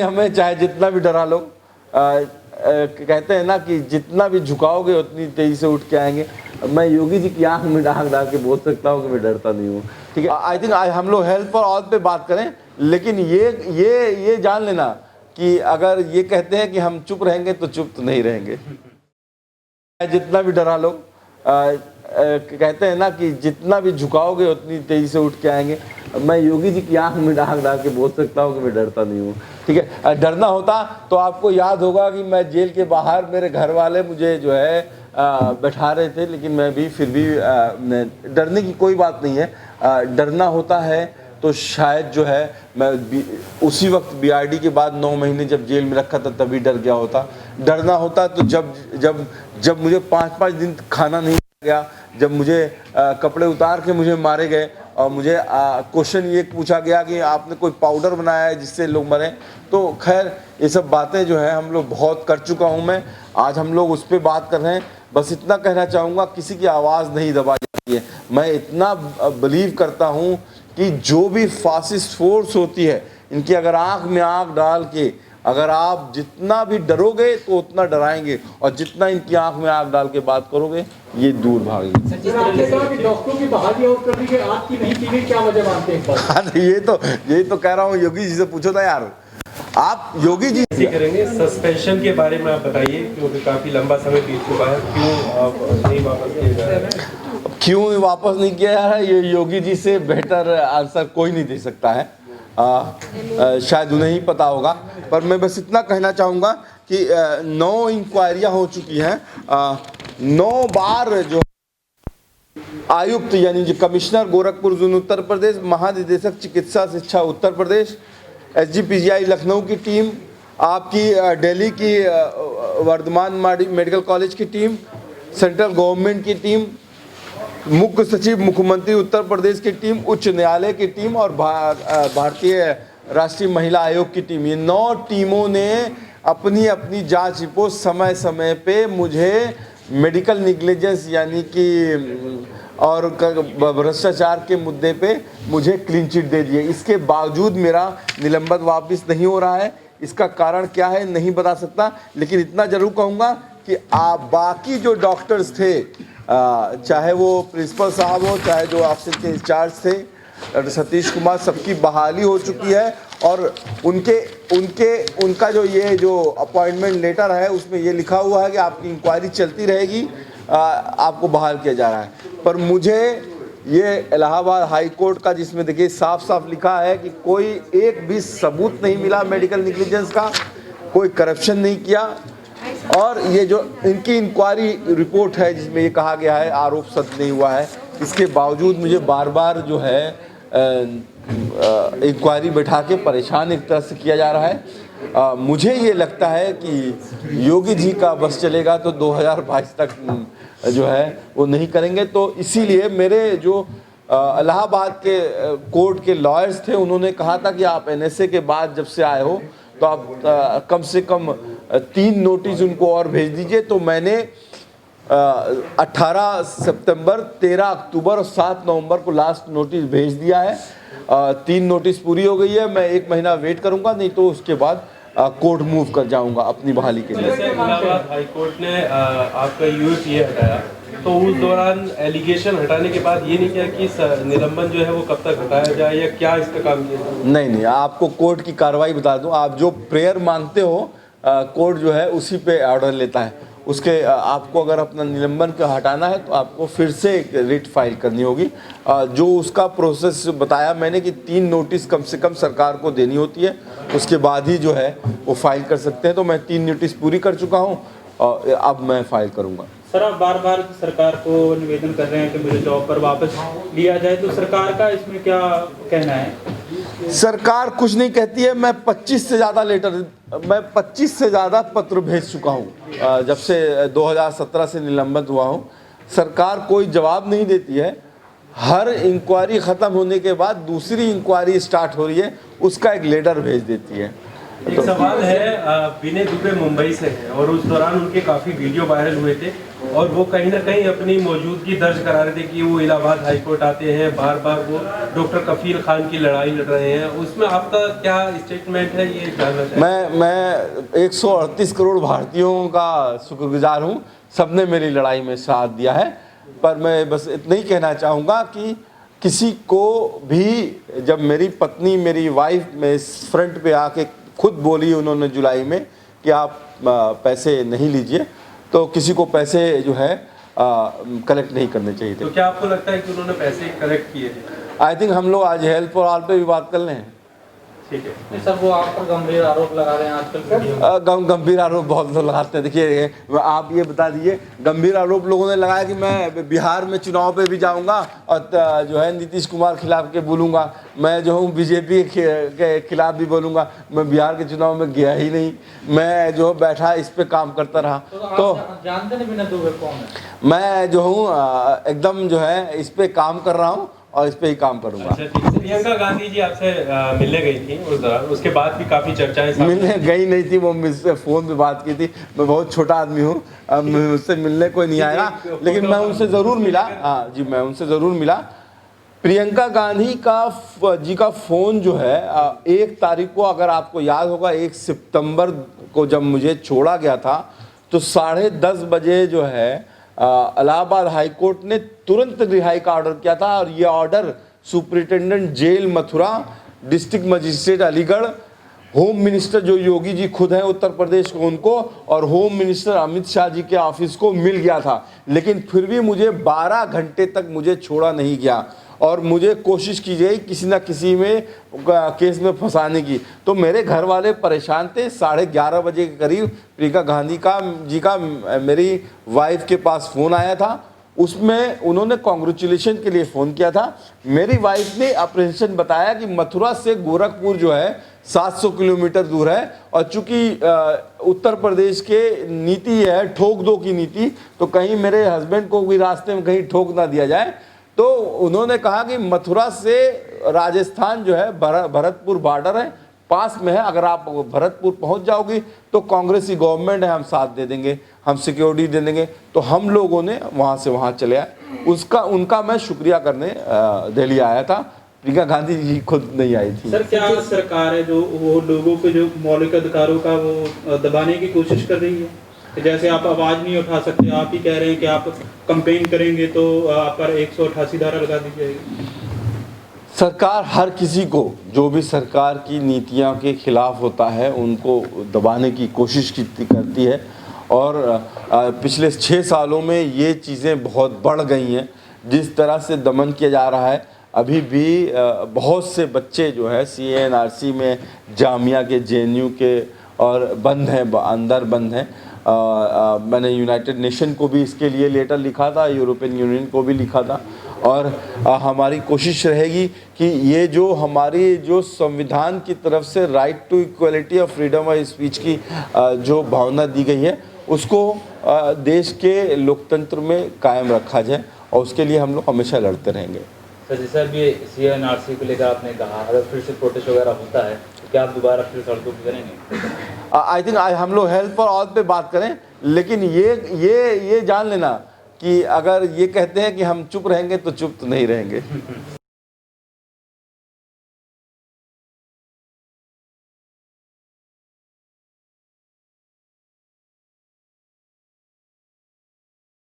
हमें चाहे जितना भी डरा लो, कहते हैं ना कि जितना भी झुकाओगे उतनी तेजी से उठ के आएंगे। मैं योगी जी की आंख में आंख डाल के बोल सकता हूँ कि मैं डरता नहीं हूँ। ठीक है, आई थिंक हम लोग हेल्थ फॉर ऑल पे बात करें, लेकिन ये जान लेना कि अगर ये कहते हैं कि हम चुप रहेंगे तो चुप तो नहीं रहेंगे। जितना भी डरा लो, कहते हैं ना कि जितना भी झुकाओगे उतनी तेजी से उठ के आएंगे। मैं योगी जी की आंख में आंख डाल के बोल सकता हूँ कि मैं डरता नहीं हूँ। ठीक है, डरना होता तो आपको याद होगा कि मैं जेल के बाहर मेरे घर वाले मुझे जो है बैठा रहे थे, लेकिन मैं भी फिर भी डरने की कोई बात नहीं है। डरना होता है तो शायद जो है मैं उसी वक्त बीआरडी के बाद 9 महीने जब जेल में रखा था तभी डर गया होता। डरना होता तो जब मुझे 5-5 दिन खाना नहीं गया, जब मुझे कपड़े उतार के मुझे मारे गए और मुझे क्वेश्चन ये पूछा गया कि आपने कोई पाउडर बनाया है जिससे लोग मरे। तो खैर ये सब बातें जो है हम लोग बहुत कर चुका हूँ मैं, आज हम लोग उस पर बात कर रहे हैं। बस इतना कहना चाहूँगा, किसी की आवाज़ नहीं दबा जाती है। मैं इतना बिलीव करता हूँ कि जो भी फासिस्ट फोर्स होती है, इनकी अगर आँख में आँख डाल के अगर आप जितना भी डरोगे तो उतना डराएंगे, और जितना इनकी आंख में आंख डाल के बात करोगे ये दूर भागेंगे। डॉक्टरों की बहाली और करने के आपकी नहीं की गई, क्या वजह मानते हैं? ये तो कह रहा हूँ, योगी जी से पूछो था यार। आप योगी जी करेंगे सस्पेंशन के बारे में आप बताइए, क्योंकि काफी लंबा समय बीत चुका है, क्यों आप नहीं वापस किए जा रहे हैं? क्यों वापस नहीं किया जा रहा है, ये योगी जी से बेहतर आंसर कोई नहीं दे सकता है। शायद उन्हें ही पता होगा, पर मैं बस इतना कहना चाहूँगा कि 9 इंक्वायरियाँ हो चुकी हैं। 9 बार जो आयुक्त यानी जो कमिश्नर गोरखपुर जोन उत्तर प्रदेश, महानिदेशक चिकित्सा शिक्षा उत्तर प्रदेश, एसजीपीजीआई लखनऊ की टीम, आपकी दिल्ली की वर्धमान मेडिकल कॉलेज की टीम, सेंट्रल गवर्नमेंट की टीम, मुख्य सचिव मुख्यमंत्री उत्तर प्रदेश की टीम, उच्च न्यायालय की टीम और भारतीय राष्ट्रीय महिला आयोग की टीम, ये 9 टीमों ने अपनी अपनी जांच रिपोर्ट समय समय पे मुझे मेडिकल निग्लिजेंस यानी कि और भ्रष्टाचार के मुद्दे पे मुझे क्लीन चिट दे दिए। इसके बावजूद मेरा निलंबन वापस नहीं हो रहा है। इसका कारण क्या है नहीं बता सकता, लेकिन इतना जरूर कहूँगा कि बाकी जो डॉक्टर्स थे, चाहे वो प्रिंसिपल साहब हो, चाहे जो ऑफिस के इंचार्ज थे डॉक्टर सतीश कुमार, सबकी बहाली हो चुकी है। और उनका जो अपॉइंटमेंट लेटर है उसमें ये लिखा हुआ है कि आपकी इंक्वायरी चलती रहेगी, आपको बहाल किया जा रहा है। पर मुझे ये इलाहाबाद हाई कोर्ट का, जिसमें देखिए साफ साफ लिखा है कि कोई एक भी सबूत नहीं मिला मेडिकल निग्लिजेंस का, कोई करप्शन नहीं किया, और ये जो इनकी इंक्वायरी रिपोर्ट है जिसमें ये कहा गया है आरोप सत्य नहीं हुआ है, इसके बावजूद मुझे बार बार जो है इंक्वायरी बैठा के परेशान एक तरह से किया जा रहा है। मुझे ये लगता है कि योगी जी का बस चलेगा तो 2022 तक जो है वो नहीं करेंगे। तो इसीलिए मेरे जो इलाहाबाद के कोर्ट के लॉयर्स थे, उन्होंने कहा था कि आप एनएसए के बाद जब से आए हो तो आप कम से कम 3 नोटिस उनको और भेज दीजिए। तो मैंने 18 सितंबर, 13 अक्टूबर और 7 नवंबर को लास्ट नोटिस भेज दिया है। 3 नोटिस पूरी हो गई है। मैं 1 महीना वेट करूंगा, नहीं तो उसके बाद कोर्ट मूव कर जाऊंगा अपनी बहाली के लिए। इलाहाबाद हाई कोर्ट ने आपका यूएपीए हटाया, तो उस दौरान एलिगेशन हटाने के बाद ये नहीं किया कि निलंबन जो है वो कब तक हटाया जाए या क्या इसका काम किया जाए? नहीं, आपको कोर्ट की कार्रवाई बता दूं। आप जो प्रेयर मांगते हो, कोर्ट जो है उसी पे ऑर्डर लेता है। उसके आपको अगर अपना निलंबन का हटाना है तो आपको फिर से एक रिट फाइल करनी होगी। जो उसका प्रोसेस बताया मैंने कि 3 नोटिस कम से कम सरकार को देनी होती है, उसके बाद ही जो है वो फाइल कर सकते हैं। तो मैं 3 नोटिस पूरी कर चुका हूँ और अब मैं फाइल करूँगा। सर, आप बार बार सरकार को निवेदन कर रहे हैं कि मुझे जॉब पर वापस लिया जाए, तो सरकार का इसमें क्या कहना है? सरकार कुछ नहीं कहती है। मैं 25 से ज़्यादा पत्र भेज चुका हूँ जब से 2017 से निलंबित हुआ हूँ। सरकार कोई जवाब नहीं देती है। हर इंक्वायरी ख़त्म होने के बाद दूसरी इंक्वायरी स्टार्ट हो रही है, उसका एक लेटर भेज देती है। एक सवाल है, विनय दुबे मुंबई से है और उस दौरान उनके काफ़ी वीडियो वायरल हुए थे और वो कहीं ना कहीं अपनी मौजूदगी दर्ज करा रहे थे कि वो इलाहाबाद हाई कोर्ट आते हैं, बार बार वो डॉक्टर कफील खान की लड़ाई लड़ रहे हैं। उसमें आपका क्या स्टेटमेंट है, ये जानना चाहिए। मैं 138 करोड़ भारतीयों का शुक्रगुजार हूँ, सबने मेरी लड़ाई में साथ दिया है। पर मैं बस इतना ही कहना चाहूँगा कि किसी को भी, जब मेरी पत्नी मेरी वाइफ में फ्रंट पे आके खुद बोली उन्होंने जुलाई में कि आप पैसे नहीं लीजिए, तो किसी को पैसे जो है कलेक्ट नहीं करने चाहिए थे। तो क्या आपको लगता है कि उन्होंने पैसे कलेक्ट किए थे? आई थिंक हम लोग आज हेल्प फॉर ऑल पे भी बात कर लें। ठीक है। नहीं सर, वो आप पर गंभीर आरोप लगा रहे हैं आजकल। गंभीर आरोप बहुत लोग लगाते हैं। देखिए, आप ये बता दीजिए, गंभीर आरोप लोगों ने लगाया कि मैं बिहार में चुनाव पे भी जाऊंगा और जो है नीतीश कुमार खिलाफ के बोलूँगा, मैं जो हूँ बीजेपी के खिलाफ भी बोलूँगा। मैं बिहार के चुनाव में गया ही नहीं, मैं जो बैठा इस पे काम करता रहा। तो जानते नहीं बिना दुबे कौन है? मैं जो हूँ एकदम जो है इस पे काम कर रहा हूँ और इस पे ही काम करूंगा। अच्छा, ठीक है। प्रियंका गांधी जी आपसे मिलने गई थी उस दौरान, उसके बाद भी काफी चर्चाएं सामने मिलने गई नहीं थी, वो मुझसे फ़ोन पे बात की थी। मैं बहुत छोटा आदमी हूँ, मुझसे मिलने कोई नहीं आया, लेकिन मैं उनसे ज़रूर मिला। हाँ जी, मैं उनसे ज़रूर मिला। प्रियंका गांधी का फ़ोन जो है 1 तारीख को, अगर आपको याद होगा, 1 सितंबर को जब मुझे छोड़ा गया था, तो 10:30 बजे जो है इलाहाबाद हाई कोर्ट ने तुरंत रिहाई का ऑर्डर किया था। और ये order superintendent jail Mathura, district magistrate Aligarh, home minister जो योगी जी खुद हैं उत्तर प्रदेश को, उनको, और होम मिनिस्टर अमित शाह जी के ऑफिस को मिल गया था। लेकिन फिर भी मुझे 12 घंटे तक मुझे छोड़ा नहीं गया और मुझे कोशिश की गई किसी ना किसी में केस में फंसाने की। तो मेरे घर वाले परेशान थे। 11:30 बजे के करीब प्रियंका गांधी का मेरी वाइफ के पास फ़ोन आया था। उसमें उन्होंने कॉन्ग्रेचुलेशन के लिए फ़ोन किया था। मेरी वाइफ ने अप्रेंशन बताया कि मथुरा से गोरखपुर जो है 700 किलोमीटर दूर है, और चूंकि उत्तर प्रदेश के नीति है ठोक दो की नीति, तो कहीं मेरे हस्बैंड को भी रास्ते में कहीं ठोक ना दिया जाए। तो उन्होंने कहा कि मथुरा से राजस्थान जो है भरतपुर बॉर्डर है, पास में है, अगर आप भरतपुर पहुंच जाओगी तो कांग्रेस की गवर्नमेंट है, हम साथ दे देंगे, हम सिक्योरिटी दे देंगे। तो हम लोगों ने वहां से वहां चले आए। उनका मैं शुक्रिया करने दिल्ली आया था। प्रियंका गांधी जी खुद नहीं आई थी। सर, क्या सरकार है जो वो लोगों के जो मौलिक अधिकारों का वो दबाने की कोशिश कर रही है? जैसे आप आवाज नहीं उठा सकते, आप ही कह रहे हैं कि आप कंपेन करेंगे तो आप पर 188 धारा लगा दी जाएगी। सरकार हर किसी को, जो भी सरकार की नीतियों के खिलाफ होता है, उनको दबाने की कोशिश करती है। और पिछले 6 सालों में ये चीज़ें बहुत बढ़ गई हैं। जिस तरह से दमन किया जा रहा है, अभी भी बहुत से बच्चे जो है CNRC में, जामिया के, JNU के, और बंद हैं, अंदर बंद हैं। मैंने यूनाइटेड नेशन को भी इसके लिए लेटर लिखा था, यूरोपियन यूनियन को भी लिखा था। और हमारी कोशिश रहेगी कि ये जो हमारी जो संविधान की तरफ से राइट टू इक्वलिटी और फ्रीडम ऑफ स्पीच की जो भावना दी गई है, उसको देश के लोकतंत्र में कायम रखा जाए, और उसके लिए हम लोग हमेशा लड़ते रहेंगे। सर, जैसा भी CNRC को लेकर आपने कहा, अगर फिर से प्रोटेस्ट वगैरह होता है तो क्या आप दोबारा फिर सड़कों पर करेंगे? आई थिंक हम लोग हेल्प फॉर ऑल पे बात करें, लेकिन ये जान लेना कि अगर ये कहते हैं कि हम चुप रहेंगे तो चुप तो नहीं रहेंगे।